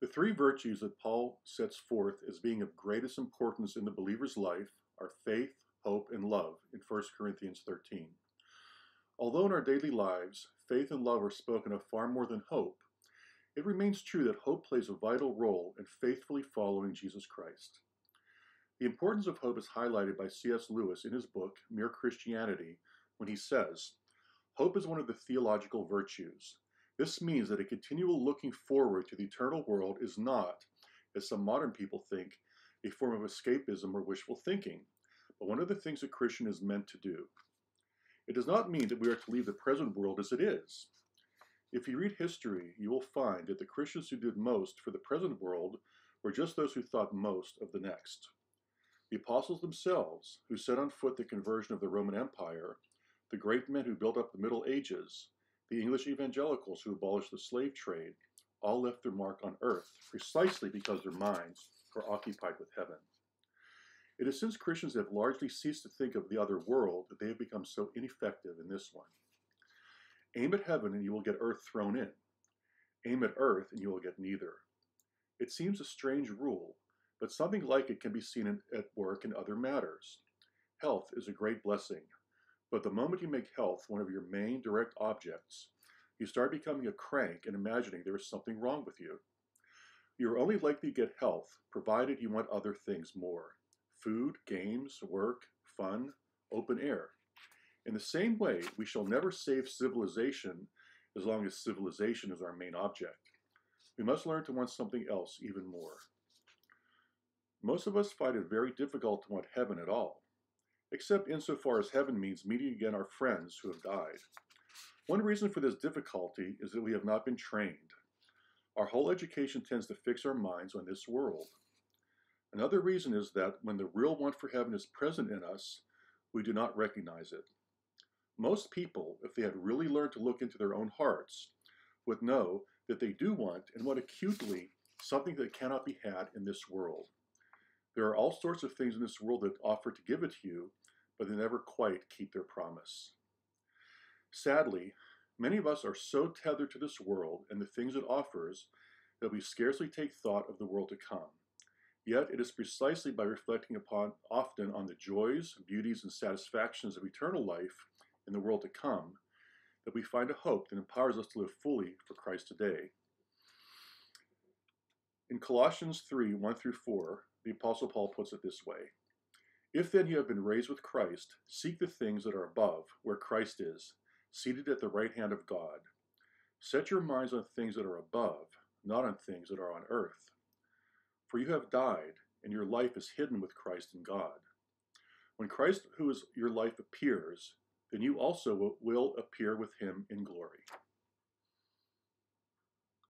The three virtues that Paul sets forth as being of greatest importance in the believer's life are faith, hope, and love in 1 Corinthians 13. Although in our daily lives, faith and love are spoken of far more than hope, it remains true that hope plays a vital role in faithfully following Jesus Christ. The importance of hope is highlighted by C.S. Lewis in his book, Mere Christianity, when he says, "Hope is one of the theological virtues. This means that a continual looking forward to the eternal world is not, as some modern people think, a form of escapism or wishful thinking, but one of the things a Christian is meant to do. It does not mean that we are to leave the present world as it is. If you read history, you will find that the Christians who did most for the present world were just those who thought most of the next. The apostles themselves, who set on foot the conversion of the Roman Empire, the great men who built up the Middle Ages, the English evangelicals who abolished the slave trade, all left their mark on earth precisely because their minds were occupied with heaven. It is since Christians have largely ceased to think of the other world that they have become so ineffective in this one. Aim at heaven and you will get earth thrown in. Aim at earth and you will get neither. It seems a strange rule, but something like it can be seen at work in other matters. Health is a great blessing, but the moment you make health one of your main direct objects, you start becoming a crank and imagining there is something wrong with you. You are only likely to get health provided you want other things more: food, games, work, fun, open air. In the same way, we shall never save civilization as long as civilization is our main object. We must learn to want something else even more. Most of us find it very difficult to want heaven at all, except insofar as heaven means meeting again our friends who have died. One reason for this difficulty is that we have not been trained. Our whole education tends to fix our minds on this world. Another reason is that when the real want for heaven is present in us, we do not recognize it. Most people, if they had really learned to look into their own hearts, would know that they do want, and want acutely, something that cannot be had in this world. There are all sorts of things in this world that offer to give it to you, but they never quite keep their promise. Sadly, many of us are so tethered to this world and the things it offers that we scarcely take thought of the world to come. Yet it is precisely by reflecting often on the joys, beauties, and satisfactions of eternal life in the world to come that we find a hope that empowers us to live fully for Christ today. In Colossians 3, 1-4, the Apostle Paul puts it this way: "If then you have been raised with Christ, seek the things that are above, where Christ is, seated at the right hand of God. Set your minds on things that are above, not on things that are on earth. For you have died, and your life is hidden with Christ in God. When Christ, who is your life, appears, then you also will appear with him in glory."